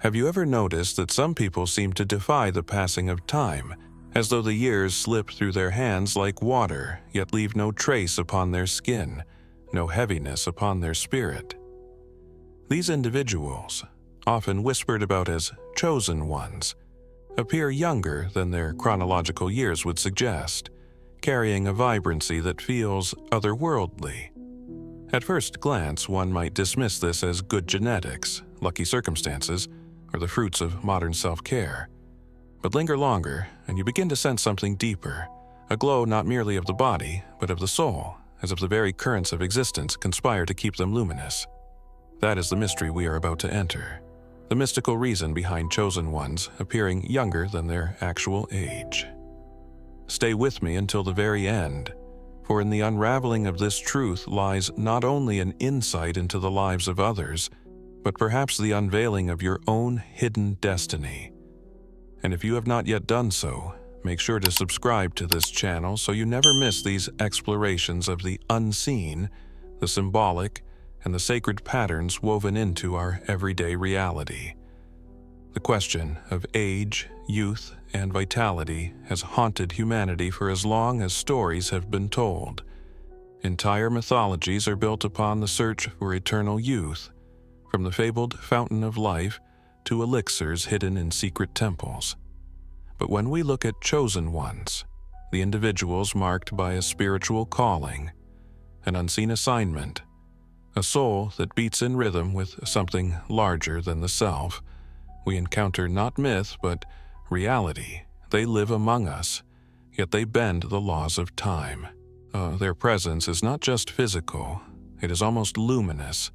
Have you ever noticed that some people seem to defy the passing of time, as though the years slip through their hands like water, yet leave no trace upon their skin, no heaviness upon their spirit? These individuals, often whispered about as chosen ones, appear younger than their chronological years would suggest, carrying a vibrancy that feels otherworldly. At first glance, one might dismiss this as good genetics, lucky circumstances, or the fruits of modern self-care. But linger longer, and you begin to sense something deeper, a glow not merely of the body, but of the soul, as if the very currents of existence conspire to keep them luminous. That is the mystery we are about to enter, the mystical reason behind chosen ones appearing younger than their actual age. Stay with me until the very end, for in the unraveling of this truth lies not only an insight into the lives of others, but perhaps the unveiling of your own hidden destiny. And if you have not yet done so, make sure to subscribe to this channel so you never miss these explorations of the unseen, the symbolic, and the sacred patterns woven into our everyday reality. The question of age, youth, and vitality has haunted humanity for as long as stories have been told. Entire mythologies are built upon the search for eternal youth, from the fabled fountain of life to elixirs hidden in secret temples. But when we look at chosen ones, the individuals marked by a spiritual calling, an unseen assignment, a soul that beats in rhythm with something larger than the self, we encounter not myth but reality. They live among us, yet they bend the laws of time. Their presence is not just physical, it is almost luminous,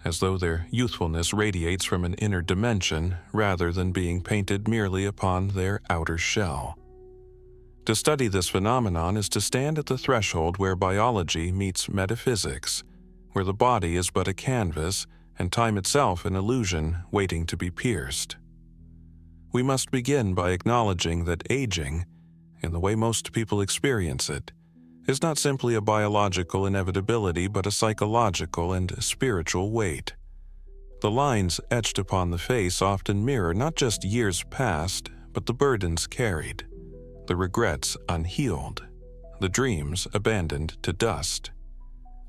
as though their youthfulness radiates from an inner dimension rather than being painted merely upon their outer shell. To study this phenomenon is to stand at the threshold where biology meets metaphysics, where the body is but a canvas and time itself an illusion waiting to be pierced. We must begin by acknowledging that aging, in the way most people experience it, is not simply a biological inevitability but a psychological and spiritual weight. The lines etched upon the face often mirror not just years past, but the burdens carried, the regrets unhealed, the dreams abandoned to dust.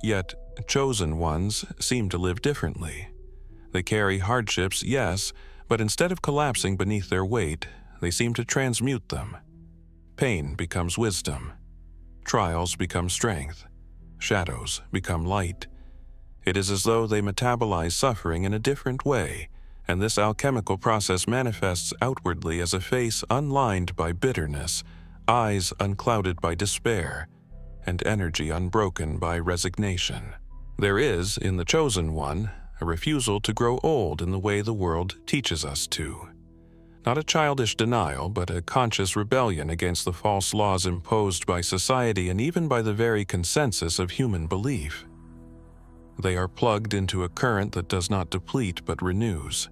Yet, chosen ones seem to live differently. They carry hardships, yes, but instead of collapsing beneath their weight, they seem to transmute them. Pain becomes wisdom. Trials become strength. Shadows become light. It is as though they metabolize suffering in a different way, and this alchemical process manifests outwardly as a face unlined by bitterness, eyes unclouded by despair, and energy unbroken by resignation. There is, in the chosen one, a refusal to grow old in the way the world teaches us to. Not a childish denial, but a conscious rebellion against the false laws imposed by society and even by the very consensus of human belief. They are plugged into a current that does not deplete but renews.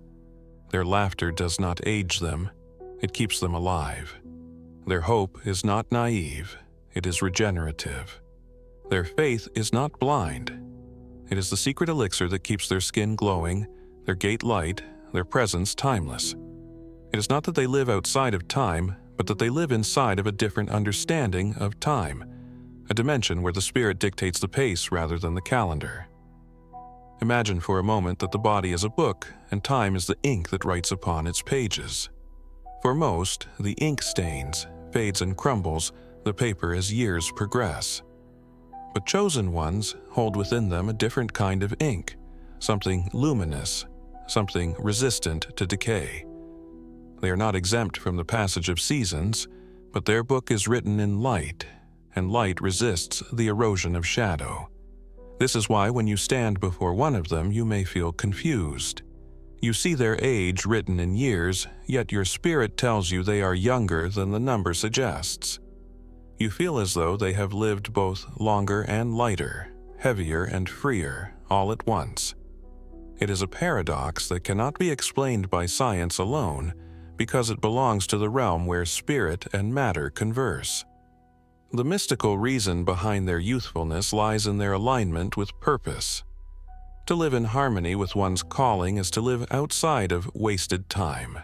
Their laughter does not age them, it keeps them alive. Their hope is not naive, it is regenerative. Their faith is not blind. It is the secret elixir that keeps their skin glowing, their gait light, their presence timeless. It is not that they live outside of time, but that they live inside of a different understanding of time, a dimension where the spirit dictates the pace rather than the calendar. Imagine for a moment that the body is a book and time is the ink that writes upon its pages. For most, the ink stains, fades and crumbles the paper as years progress. But chosen ones hold within them a different kind of ink, something luminous, something resistant to decay. They are not exempt from the passage of seasons, but their book is written in light, and light resists the erosion of shadow. This is why when you stand before one of them, you may feel confused. You see their age written in years, yet your spirit tells you they are younger than the number suggests. You feel as though they have lived both longer and lighter, heavier and freer, all at once. It is a paradox that cannot be explained by science alone, because it belongs to the realm where spirit and matter converse. The mystical reason behind their youthfulness lies in their alignment with purpose. To live in harmony with one's calling is to live outside of wasted time.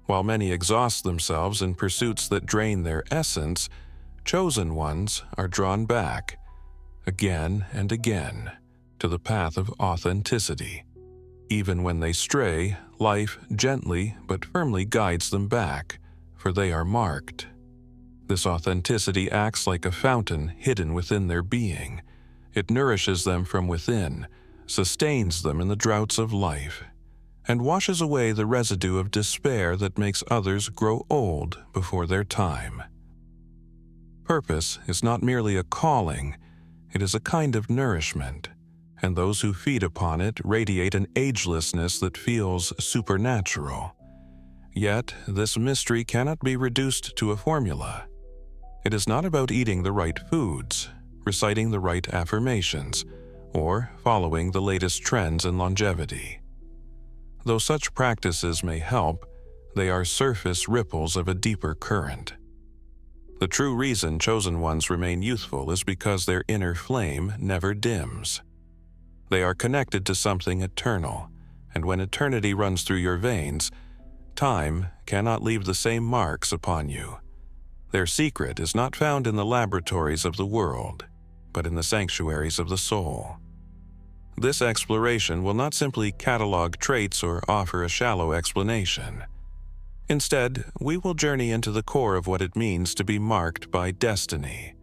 While many exhaust themselves in pursuits that drain their essence, chosen ones are drawn back, again and again, to the path of authenticity. Even when they stray, life gently but firmly guides them back, for they are marked. This authenticity acts like a fountain hidden within their being. It nourishes them from within, sustains them in the droughts of life, and washes away the residue of despair that makes others grow old before their time. Purpose is not merely a calling, it is a kind of nourishment, and those who feed upon it radiate an agelessness that feels supernatural. Yet, this mystery cannot be reduced to a formula. It is not about eating the right foods, reciting the right affirmations, or following the latest trends in longevity. Though such practices may help, they are surface ripples of a deeper current. The true reason chosen ones remain youthful is because their inner flame never dims. They are connected to something eternal, and when eternity runs through your veins, time cannot leave the same marks upon you. Their secret is not found in the laboratories of the world, but in the sanctuaries of the soul. This exploration will not simply catalog traits or offer a shallow explanation. Instead, we will journey into the core of what it means to be marked by destiny,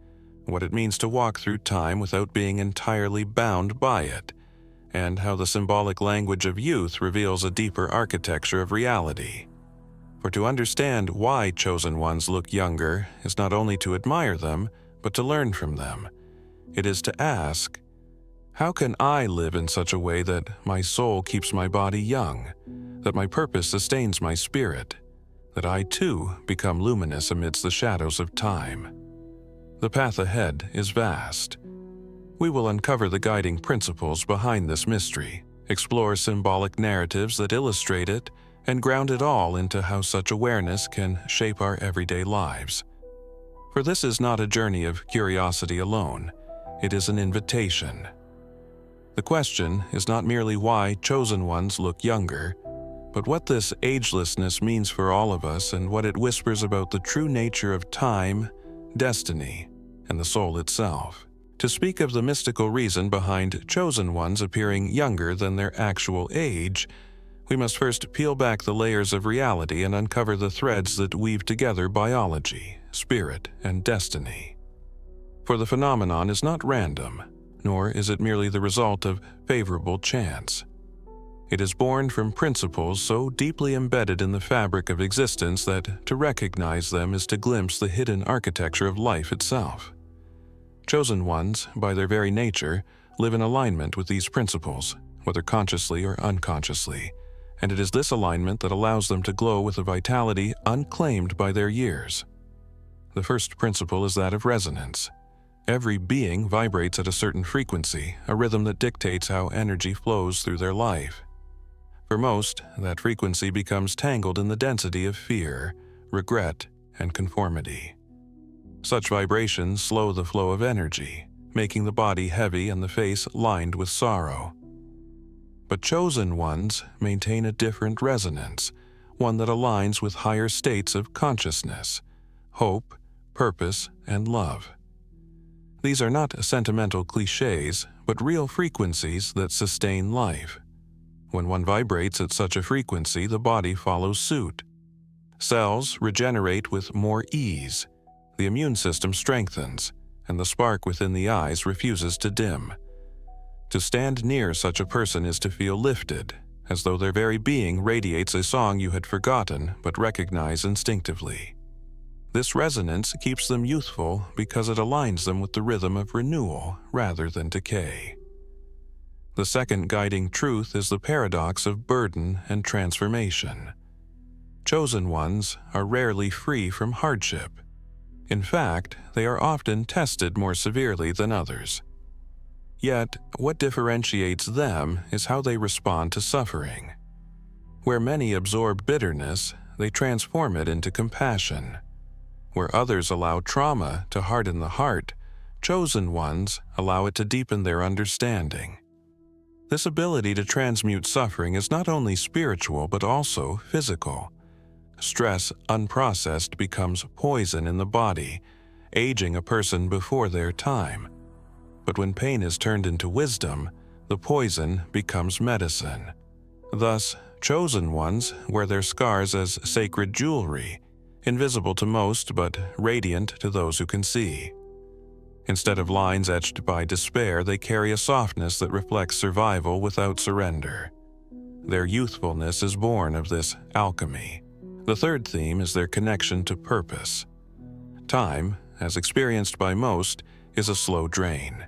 what it means to walk through time without being entirely bound by it, and how the symbolic language of youth reveals a deeper architecture of reality. For to understand why chosen ones look younger is not only to admire them, but to learn from them. It is to ask, how can I live in such a way that my soul keeps my body young, that my purpose sustains my spirit, that I too become luminous amidst the shadows of time? The path ahead is vast. We will uncover the guiding principles behind this mystery, explore symbolic narratives that illustrate it, and ground it all into how such awareness can shape our everyday lives. For this is not a journey of curiosity alone, it is an invitation. The question is not merely why chosen ones look younger, but what this agelessness means for all of us and what it whispers about the true nature of time, destiny, and the soul itself. To speak of the mystical reason behind chosen ones appearing younger than their actual age, we must first peel back the layers of reality and uncover the threads that weave together biology, spirit, and destiny. For the phenomenon is not random, nor is it merely the result of favorable chance. It is born from principles so deeply embedded in the fabric of existence that to recognize them is to glimpse the hidden architecture of life itself. Chosen ones, by their very nature, live in alignment with these principles, whether consciously or unconsciously, and it is this alignment that allows them to glow with a vitality unclaimed by their years. The first principle is that of resonance. Every being vibrates at a certain frequency, a rhythm that dictates how energy flows through their life. For most, that frequency becomes tangled in the density of fear, regret, and conformity. Such vibrations slow the flow of energy, making the body heavy and the face lined with sorrow. But chosen ones maintain a different resonance, one that aligns with higher states of consciousness, hope, purpose, and love. These are not sentimental cliches, but real frequencies that sustain life. When one vibrates at such a frequency, the body follows suit. Cells regenerate with more ease, the immune system strengthens, and the spark within the eyes refuses to dim. To stand near such a person is to feel lifted, as though their very being radiates a song you had forgotten but recognize instinctively. This resonance keeps them youthful because it aligns them with the rhythm of renewal rather than decay. The second guiding truth is the paradox of burden and transformation. Chosen ones are rarely free from hardship. In fact, they are often tested more severely than others. Yet, what differentiates them is how they respond to suffering. Where many absorb bitterness, they transform it into compassion. Where others allow trauma to harden the heart, chosen ones allow it to deepen their understanding. This ability to transmute suffering is not only spiritual but also physical. Stress unprocessed becomes poison in the body, aging a person before their time. But when pain is turned into wisdom, the poison becomes medicine. Thus, chosen ones wear their scars as sacred jewelry, invisible to most but radiant to those who can see. Instead of lines etched by despair, they carry a softness that reflects survival without surrender. Their youthfulness is born of this alchemy. The third theme is their connection to purpose. Time, as experienced by most, is a slow drain,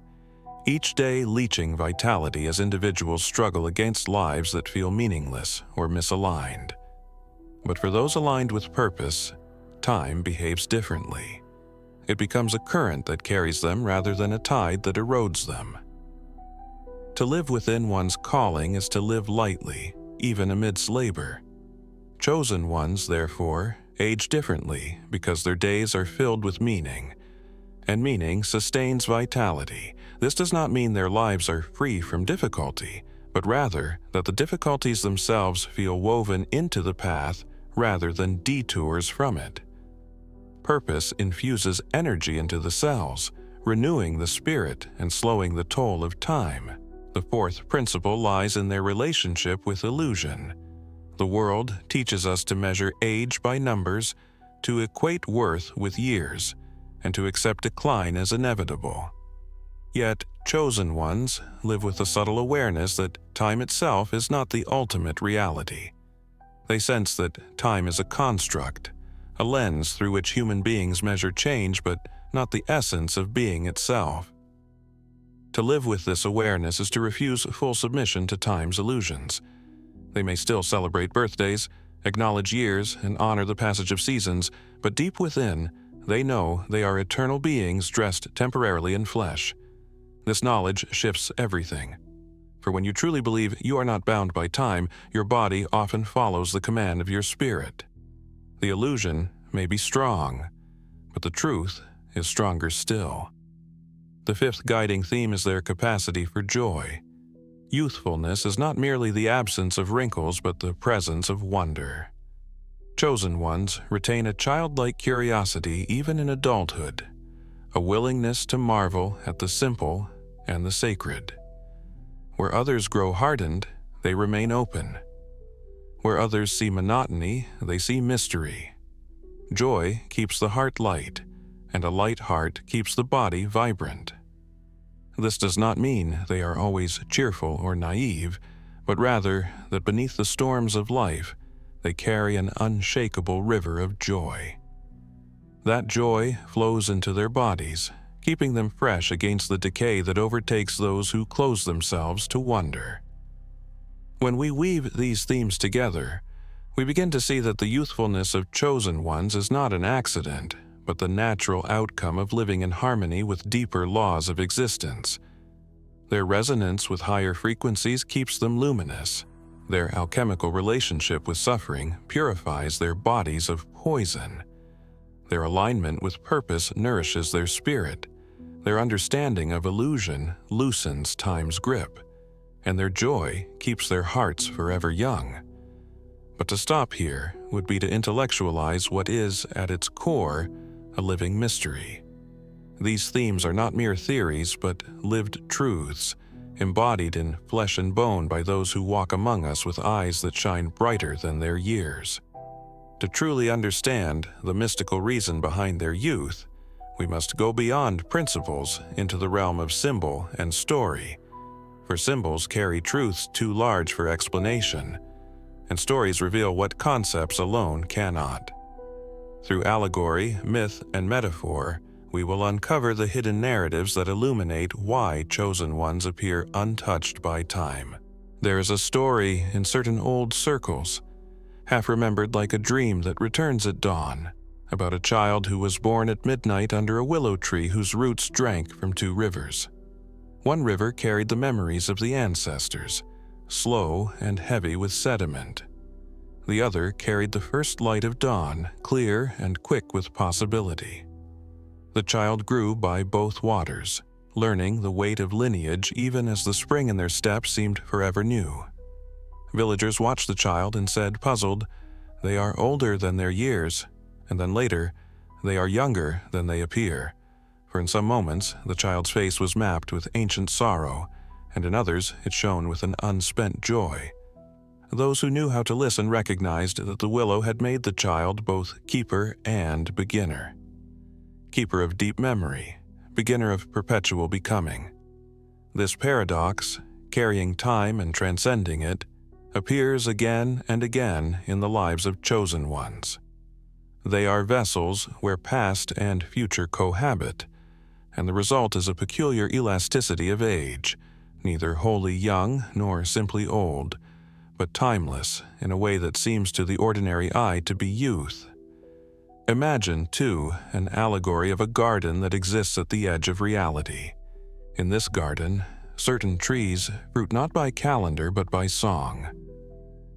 each day leaching vitality as individuals struggle against lives that feel meaningless or misaligned. But for those aligned with purpose, time behaves differently. It becomes a current that carries them rather than a tide that erodes them. To live within one's calling is to live lightly, even amidst labor. Chosen ones, therefore, age differently because their days are filled with meaning, and meaning sustains vitality. This does not mean their lives are free from difficulty, but rather that the difficulties themselves feel woven into the path rather than detours from it. Purpose infuses energy into the cells, renewing the spirit and slowing the toll of time. The fourth principle lies in their relationship with illusion. The world teaches us to measure age by numbers, to equate worth with years, and to accept decline as inevitable. Yet, chosen ones live with a subtle awareness that time itself is not the ultimate reality. They sense that time is a construct, a lens through which human beings measure change but not the essence of being itself. To live with this awareness is to refuse full submission to time's illusions. They may still celebrate birthdays, acknowledge years, and honor the passage of seasons, but deep within, they know they are eternal beings dressed temporarily in flesh. This knowledge shifts everything. For when you truly believe you are not bound by time, your body often follows the command of your spirit. The illusion may be strong, but the truth is stronger still. The fifth guiding theme is their capacity for joy. Youthfulness is not merely the absence of wrinkles, but the presence of wonder. Chosen ones retain a childlike curiosity even in adulthood, a willingness to marvel at the simple and the sacred. Where others grow hardened, they remain open. Where others see monotony, they see mystery. Joy keeps the heart light, and a light heart keeps the body vibrant. This does not mean they are always cheerful or naive, but rather that beneath the storms of life, they carry an unshakable river of joy. That joy flows into their bodies, keeping them fresh against the decay that overtakes those who close themselves to wonder. When we weave these themes together, we begin to see that the youthfulness of chosen ones is not an accident, but the natural outcome of living in harmony with deeper laws of existence. Their resonance with higher frequencies keeps them luminous. Their alchemical relationship with suffering purifies their bodies of poison. Their alignment with purpose nourishes their spirit. Their understanding of illusion loosens time's grip, and their joy keeps their hearts forever young. But to stop here would be to intellectualize what is, at its core, a living mystery. These themes are not mere theories, but lived truths, embodied in flesh and bone by those who walk among us with eyes that shine brighter than their years. To truly understand the mystical reason behind their youth, we must go beyond principles into the realm of symbol and story, for symbols carry truths too large for explanation, and stories reveal what concepts alone cannot. Through allegory, myth, and metaphor, we will uncover the hidden narratives that illuminate why chosen ones appear untouched by time. There is a story in certain old circles, half remembered like a dream that returns at dawn, about a child who was born at midnight under a willow tree whose roots drank from two rivers. One river carried the memories of the ancestors, slow and heavy with sediment. The other carried the first light of dawn, clear and quick with possibility. The child grew by both waters, learning the weight of lineage even as the spring in their step seemed forever new. Villagers watched the child and said, puzzled, "They are older than their years," and then later, "They are younger than they appear." For in some moments, the child's face was mapped with ancient sorrow, and in others it shone with an unspent joy. Those who knew how to listen recognized that the willow had made the child both keeper and beginner. Keeper of deep memory, beginner of perpetual becoming. This paradox, carrying time and transcending it, appears again and again in the lives of chosen ones. They are vessels where past and future cohabit, and the result is a peculiar elasticity of age, neither wholly young nor simply old, but timeless in a way that seems to the ordinary eye to be youth. Imagine, too, an allegory of a garden that exists at the edge of reality. In this garden, certain trees fruit not by calendar but by song.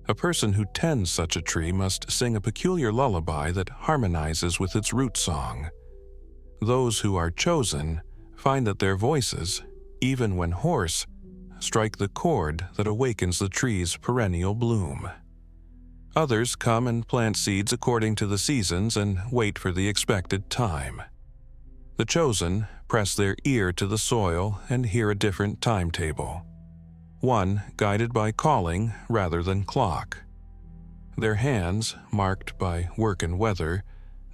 A person who tends such a tree must sing a peculiar lullaby that harmonizes with its root song. Those who are chosen find that their voices, even when hoarse, strike the chord that awakens the tree's perennial bloom. Others come and plant seeds according to the seasons and wait for the expected time. The chosen press their ear to the soil and hear a different timetable, one guided by calling rather than clock. Their hands, marked by work and weather,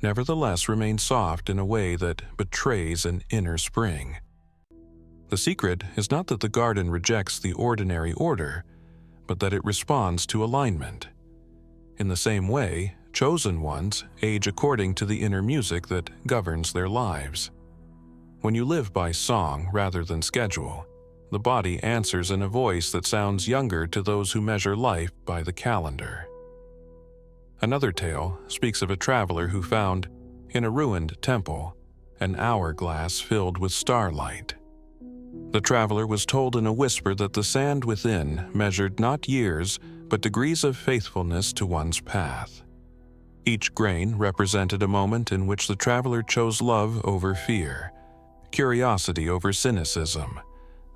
nevertheless remain soft in a way that betrays an inner spring. The secret is not that the garden rejects the ordinary order, but that it responds to alignment. In the same way, chosen ones age according to the inner music that governs their lives. When you live by song rather than schedule, the body answers in a voice that sounds younger to those who measure life by the calendar. Another tale speaks of a traveler who found, in a ruined temple, an hourglass filled with starlight. The traveler was told in a whisper that the sand within measured not years, but degrees of faithfulness to one's path. Each grain represented a moment in which the traveler chose love over fear, curiosity over cynicism,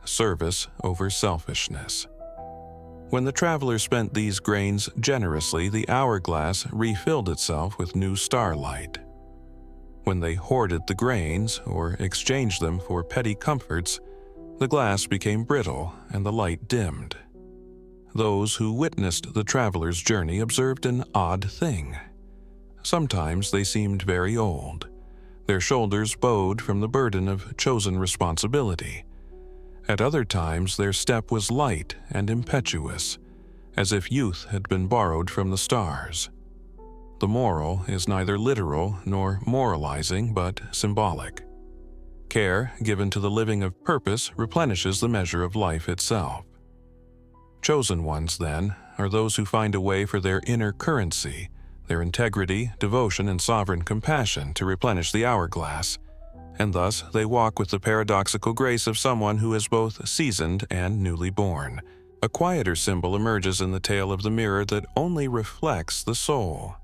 service over selfishness. When the traveler spent these grains generously, the hourglass refilled itself with new starlight. When they hoarded the grains or exchanged them for petty comforts, the glass became brittle and the light dimmed. Those who witnessed the traveler's journey observed an odd thing. Sometimes they seemed very old. Their shoulders bowed from the burden of chosen responsibility. At other times, their step was light and impetuous, as if youth had been borrowed from the stars. The moral is neither literal nor moralizing, but symbolic. Care given to the living of purpose replenishes the measure of life itself. Chosen ones, then, are those who find a way for their inner currency, their integrity, devotion, and sovereign compassion to replenish the hourglass, and thus they walk with the paradoxical grace of someone who is both seasoned and newly born. A quieter symbol emerges in the tale of the mirror that only reflects the soul.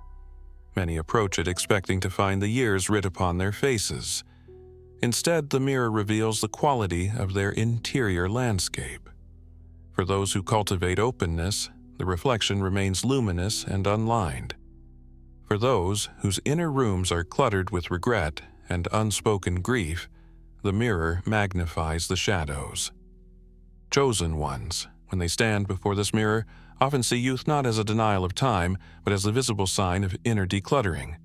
Many approach it expecting to find the years writ upon their faces. Instead, the mirror reveals the quality of their interior landscape. For those who cultivate openness, the reflection remains luminous and unlined. For those whose inner rooms are cluttered with regret and unspoken grief, the mirror magnifies the shadows. Chosen ones, when they stand before this mirror, often see youth not as a denial of time, but as the visible sign of inner decluttering,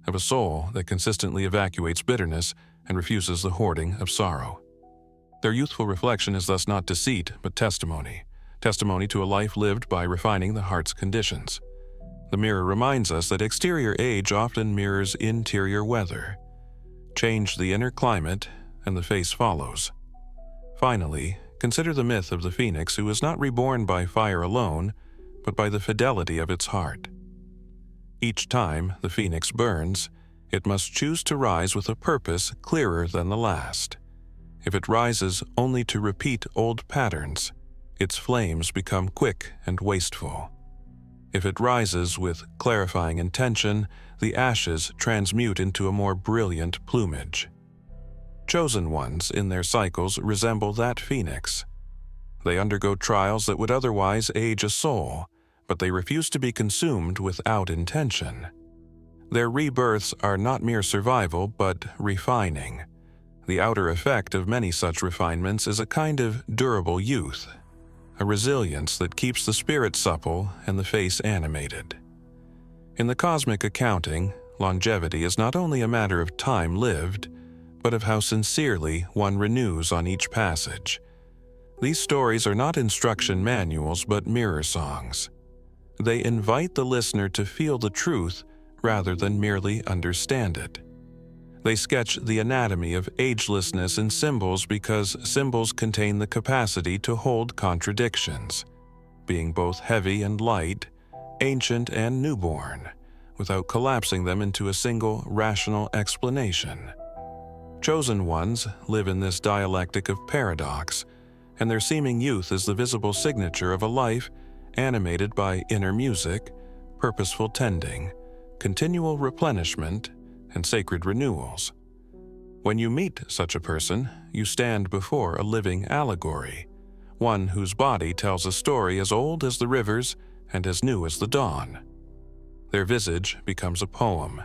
of a soul that consistently evacuates bitterness and refuses the hoarding of sorrow. Their youthful reflection is thus not deceit, but testimony to a life lived by refining the heart's conditions. The mirror reminds us that exterior age often mirrors interior weather. Change the inner climate, and the face follows. Finally, consider the myth of the phoenix who is not reborn by fire alone, but by the fidelity of its heart. Each time the phoenix burns, it must choose to rise with a purpose clearer than the last. If it rises only to repeat old patterns, its flames become quick and wasteful. If it rises with clarifying intention, the ashes transmute into a more brilliant plumage. Chosen ones in their cycles resemble that phoenix. They undergo trials that would otherwise age a soul, but they refuse to be consumed without intention. Their rebirths are not mere survival, but refining. The outer effect of many such refinements is a kind of durable youth, a resilience that keeps the spirit supple and the face animated. In the cosmic accounting, longevity is not only a matter of time lived, but of how sincerely one renews on each passage. These stories are not instruction manuals, but mirror songs. They invite the listener to feel the truth rather than merely understand it. They sketch the anatomy of agelessness in symbols because symbols contain the capacity to hold contradictions, being both heavy and light, ancient and newborn, without collapsing them into a single rational explanation. Chosen ones live in this dialectic of paradox, and their seeming youth is the visible signature of a life animated by inner music, purposeful tending, continual replenishment, and sacred renewals. When you meet such a person, you stand before a living allegory, one whose body tells a story as old as the rivers and as new as the dawn. Their visage becomes a poem,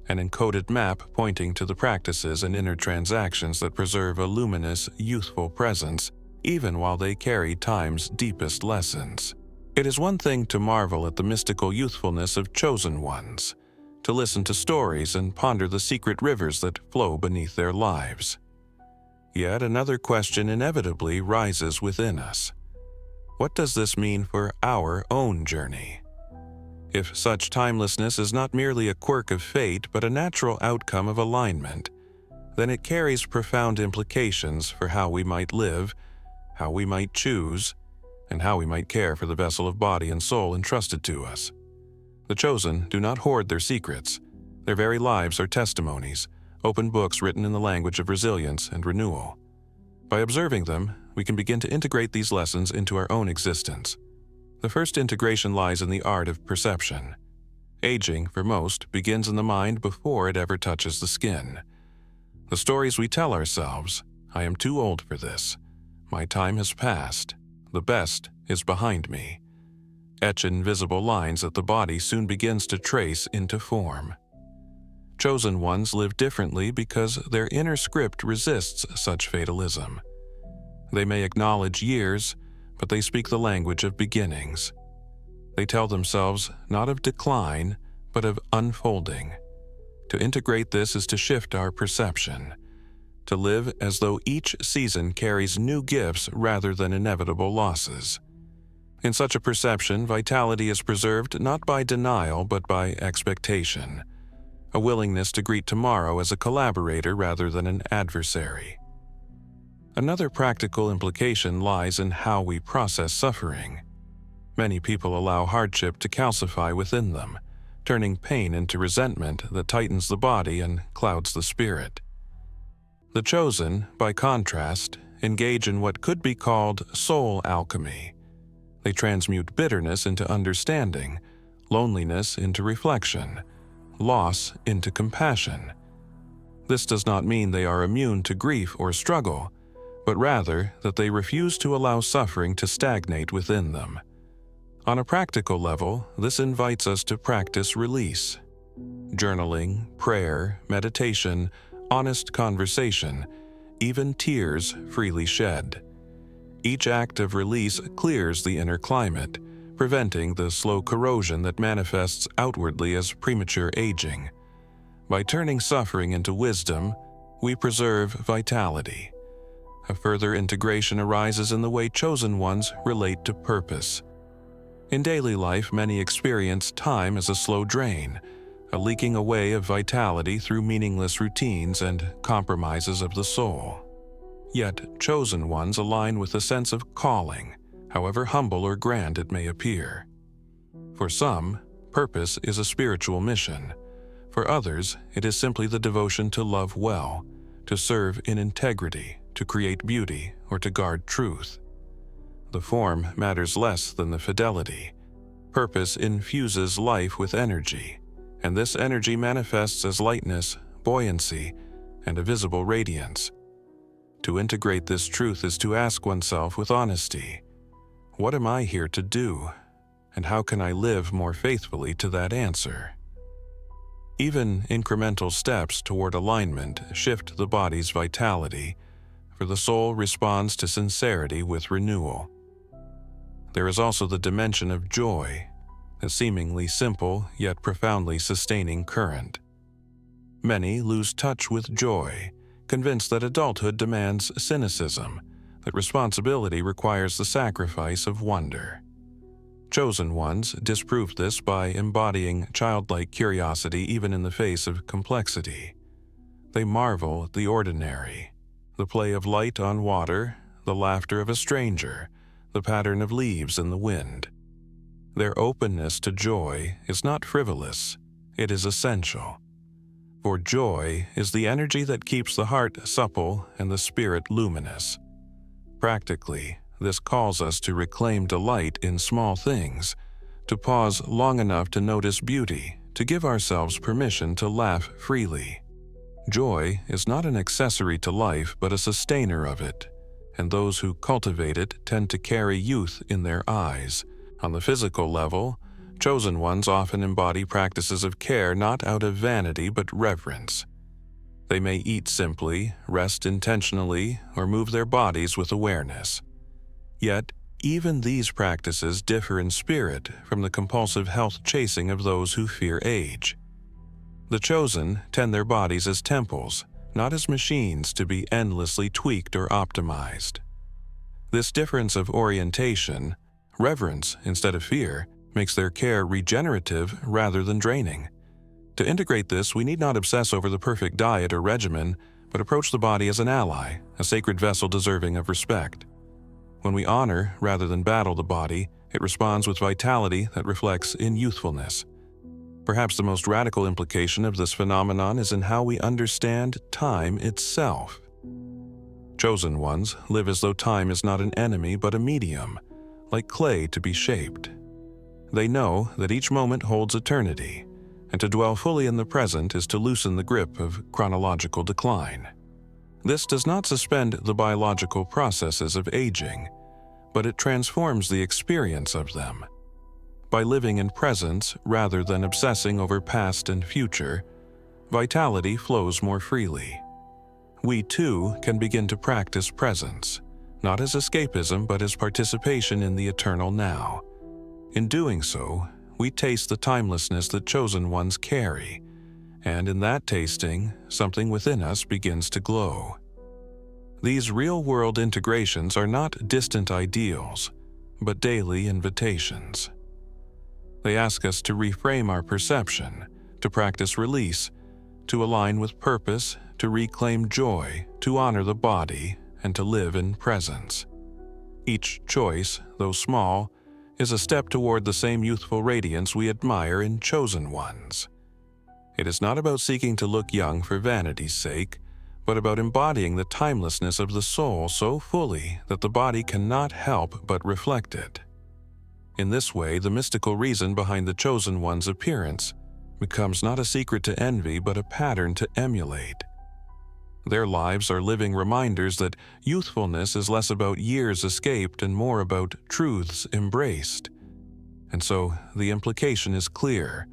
an encoded map pointing to the practices and inner transactions that preserve a luminous, youthful presence, even while they carry time's deepest lessons. It is one thing to marvel at the mystical youthfulness of chosen ones, to listen to stories and ponder the secret rivers that flow beneath their lives. Yet another question inevitably rises within us. What does this mean for our own journey? If such timelessness is not merely a quirk of fate but a natural outcome of alignment, then it carries profound implications for how we might live, how we might choose, and how we might care for the vessel of body and soul entrusted to us. The chosen do not hoard their secrets. Their very lives are testimonies, open books written in the language of resilience and renewal. By observing them, we can begin to integrate these lessons into our own existence. The first integration lies in the art of perception. Aging, for most, begins in the mind before it ever touches the skin. The stories we tell ourselves, "I am too old for this," "My time has passed," "The best is behind me," etch invisible lines that the body soon begins to trace into form. Chosen ones live differently because their inner script resists such fatalism. They may acknowledge years, but they speak the language of beginnings. They tell themselves not of decline, but of unfolding. To integrate this is to shift our perception, to live as though each season carries new gifts rather than inevitable losses. In such a perception, vitality is preserved not by denial but by expectation, a willingness to greet tomorrow as a collaborator rather than an adversary. Another practical implication lies in how we process suffering. Many people allow hardship to calcify within them, turning pain into resentment that tightens the body and clouds the spirit. The chosen, by contrast, engage in what could be called soul alchemy. They transmute bitterness into understanding, loneliness into reflection, loss into compassion. This does not mean they are immune to grief or struggle, but rather that they refuse to allow suffering to stagnate within them. On a practical level, this invites us to practice release. Journaling, prayer, meditation, honest conversation, even tears freely shed. Each act of release clears the inner climate, preventing the slow corrosion that manifests outwardly as premature aging. By turning suffering into wisdom, we preserve vitality. A further integration arises in the way chosen ones relate to purpose. In daily life, many experience time as a slow drain, a leaking away of vitality through meaningless routines and compromises of the soul. Yet, chosen ones align with a sense of calling, however humble or grand it may appear. For some, purpose is a spiritual mission. For others, it is simply the devotion to love well, to serve in integrity, to create beauty, or to guard truth. The form matters less than the fidelity. Purpose infuses life with energy, and this energy manifests as lightness, buoyancy, and a visible radiance. To integrate this truth is to ask oneself with honesty, what am I here to do? And how can I live more faithfully to that answer? Even incremental steps toward alignment shift the body's vitality, for the soul responds to sincerity with renewal. There is also the dimension of joy, a seemingly simple yet profoundly sustaining current. Many lose touch with joy, convinced that adulthood demands cynicism, that responsibility requires the sacrifice of wonder. Chosen ones disprove this by embodying childlike curiosity even in the face of complexity. They marvel at the ordinary, the play of light on water, the laughter of a stranger, the pattern of leaves in the wind. Their openness to joy is not frivolous, it is essential. For joy is the energy that keeps the heart supple and the spirit luminous. Practically, this calls us to reclaim delight in small things, to pause long enough to notice beauty, to give ourselves permission to laugh freely. Joy is not an accessory to life but a sustainer of it, and those who cultivate it tend to carry youth in their eyes. On the physical level, chosen ones often embody practices of care not out of vanity but reverence. They may eat simply, rest intentionally, or move their bodies with awareness. Yet, even these practices differ in spirit from the compulsive health chasing of those who fear age. The chosen tend their bodies as temples, not as machines to be endlessly tweaked or optimized. This difference of orientation, reverence instead of fear, makes their care regenerative rather than draining. To integrate this, we need not obsess over the perfect diet or regimen, but approach the body as an ally, a sacred vessel deserving of respect. When we honor rather than battle the body, it responds with vitality that reflects in youthfulness. Perhaps the most radical implication of this phenomenon is in how we understand time itself. Chosen ones live as though time is not an enemy but a medium, like clay to be shaped. They know that each moment holds eternity, and to dwell fully in the present is to loosen the grip of chronological decline. This does not suspend the biological processes of aging, but it transforms the experience of them. By living in presence rather than obsessing over past and future, vitality flows more freely. We too can begin to practice presence, not as escapism but as participation in the eternal now. In doing so, we taste the timelessness that chosen ones carry, and in that tasting, something within us begins to glow. These real-world integrations are not distant ideals, but daily invitations. They ask us to reframe our perception, to practice release, to align with purpose, to reclaim joy, to honor the body, and to live in presence. Each choice, though small, is a step toward the same youthful radiance we admire in chosen ones. It is not about seeking to look young for vanity's sake, but about embodying the timelessness of the soul so fully that the body cannot help but reflect it. In this way, the mystical reason behind the chosen one's appearance becomes not a secret to envy but a pattern to emulate. Their lives are living reminders that youthfulness is less about years escaped and more about truths embraced. And so the implication is clear.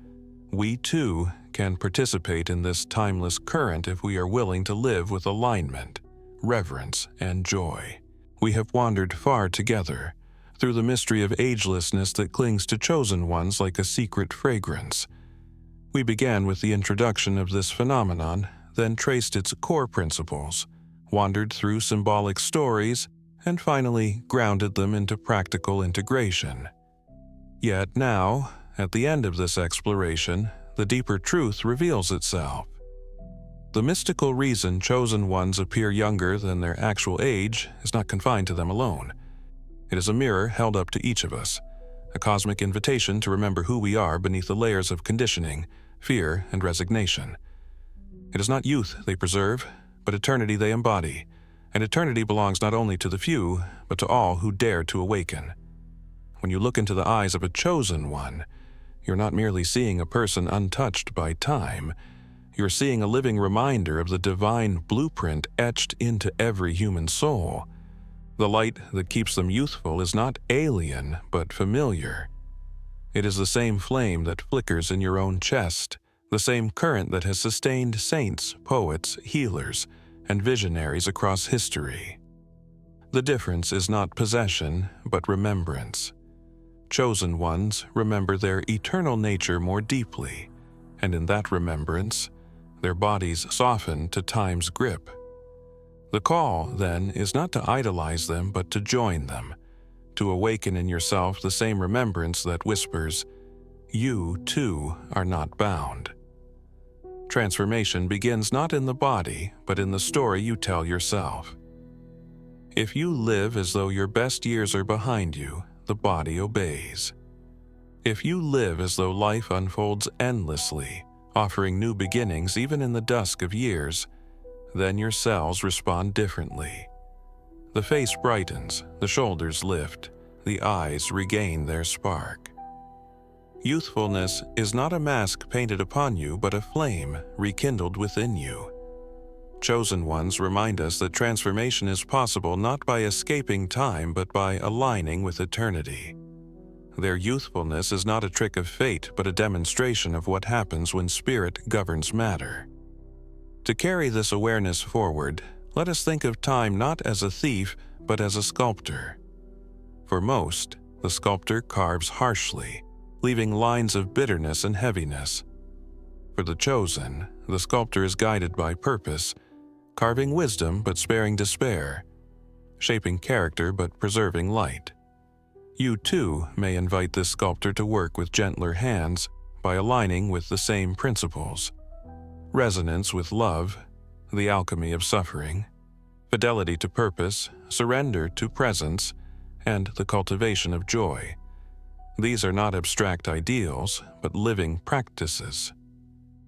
We too can participate in this timeless current if we are willing to live with alignment, reverence, and joy. We have wandered far together, through the mystery of agelessness that clings to chosen ones like a secret fragrance. We began with the introduction of this phenomenon, then traced its core principles, wandered through symbolic stories, and finally grounded them into practical integration. Yet now, at the end of this exploration, the deeper truth reveals itself. The mystical reason chosen ones appear younger than their actual age is not confined to them alone. It is a mirror held up to each of us, a cosmic invitation to remember who we are beneath the layers of conditioning, fear, and resignation. It is not youth they preserve, but eternity they embody, and eternity belongs not only to the few, but to all who dare to awaken. When you look into the eyes of a chosen one, you're not merely seeing a person untouched by time, You're seeing a living reminder of the divine blueprint etched into every human soul. The light that keeps them youthful is not alien, but familiar. It is the same flame that flickers in your own chest, the same current that has sustained saints, poets, healers, and visionaries across history. The difference is not possession, but remembrance. Chosen ones remember their eternal nature more deeply, and in that remembrance, their bodies soften to time's grip. The call, then, is not to idolize them, but to join them, to awaken in yourself the same remembrance that whispers, "You, too, are not bound." Transformation begins not in the body, but in the story you tell yourself. If you live as though your best years are behind you, the body obeys. If you live as though life unfolds endlessly, offering new beginnings even in the dusk of years, then your cells respond differently. The face brightens, the shoulders lift, the eyes regain their spark. Youthfulness is not a mask painted upon you, but a flame rekindled within you. Chosen ones remind us that transformation is possible not by escaping time, but by aligning with eternity. Their youthfulness is not a trick of fate, but a demonstration of what happens when spirit governs matter. To carry this awareness forward, let us think of time not as a thief, but as a sculptor. For most, the sculptor carves harshly, leaving lines of bitterness and heaviness. For the chosen, the sculptor is guided by purpose, carving wisdom but sparing despair, shaping character but preserving light. You too may invite this sculptor to work with gentler hands by aligning with the same principles: resonance with love, the alchemy of suffering, fidelity to purpose, surrender to presence, and the cultivation of joy. These are not abstract ideals, but living practices.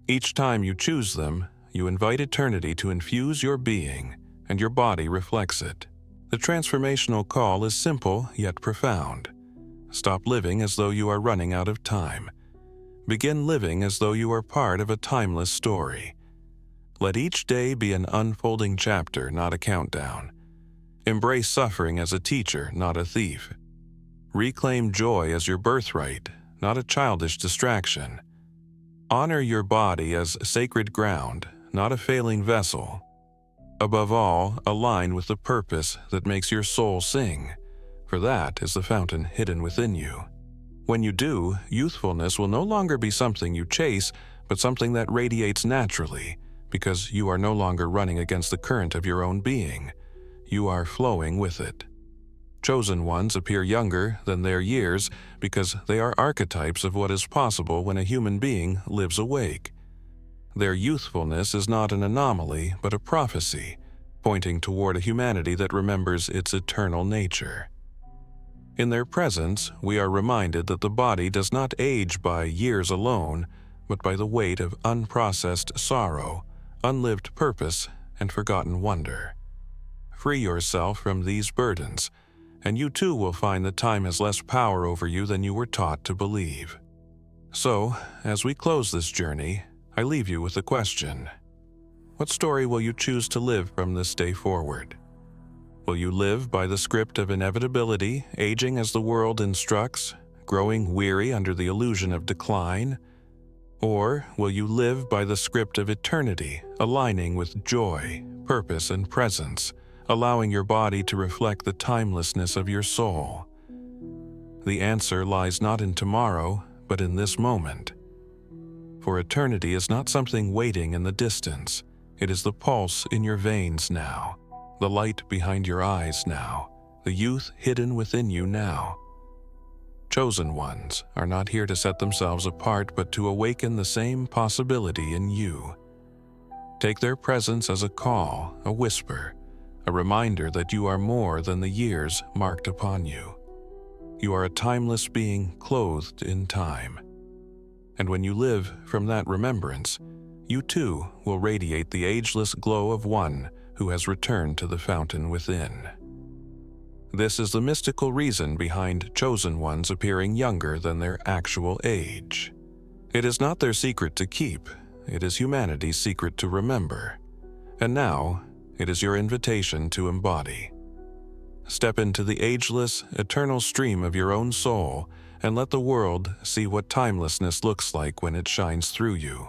Each time you choose them, you invite eternity to infuse your being, and your body reflects it. The transformational call is simple yet profound. Stop living as though you are running out of time. Begin living as though you are part of a timeless story. Let each day be an unfolding chapter, not a countdown. Embrace suffering as a teacher, not a thief. Reclaim joy as your birthright, not a childish distraction. Honor your body as sacred ground, not a failing vessel. Above all, align with the purpose that makes your soul sing, for that is the fountain hidden within you. When you do, youthfulness will no longer be something you chase, but something that radiates naturally, because you are no longer running against the current of your own being. You are flowing with it. Chosen ones appear younger than their years because they are archetypes of what is possible when a human being lives awake. Their youthfulness is not an anomaly, but a prophecy, pointing toward a humanity that remembers its eternal nature. In their presence, we are reminded that the body does not age by years alone, but by the weight of unprocessed sorrow, unlived purpose, and forgotten wonder. Free yourself from these burdens, and you too will find that time has less power over you than you were taught to believe. So, as we close this journey, I leave you with a question. What story will you choose to live from this day forward? Will you live by the script of inevitability, aging as the world instructs, growing weary under the illusion of decline? Or will you live by the script of eternity, aligning with joy, purpose, and presence, allowing your body to reflect the timelessness of your soul? The answer lies not in tomorrow, but in this moment. For eternity is not something waiting in the distance. It is the pulse in your veins now, the light behind your eyes now, the youth hidden within you now. Chosen ones are not here to set themselves apart, but to awaken the same possibility in you. Take their presence as a call, a whisper, a reminder that you are more than the years marked upon you. You are a timeless being clothed in time. And when you live from that remembrance, you too will radiate the ageless glow of one who has returned to the fountain within. This is the mystical reason behind chosen ones appearing younger than their actual age. It is not their secret to keep, it is humanity's secret to remember. And now, it is your invitation to embody. Step into the ageless, eternal stream of your own soul and let the world see what timelessness looks like when it shines through you.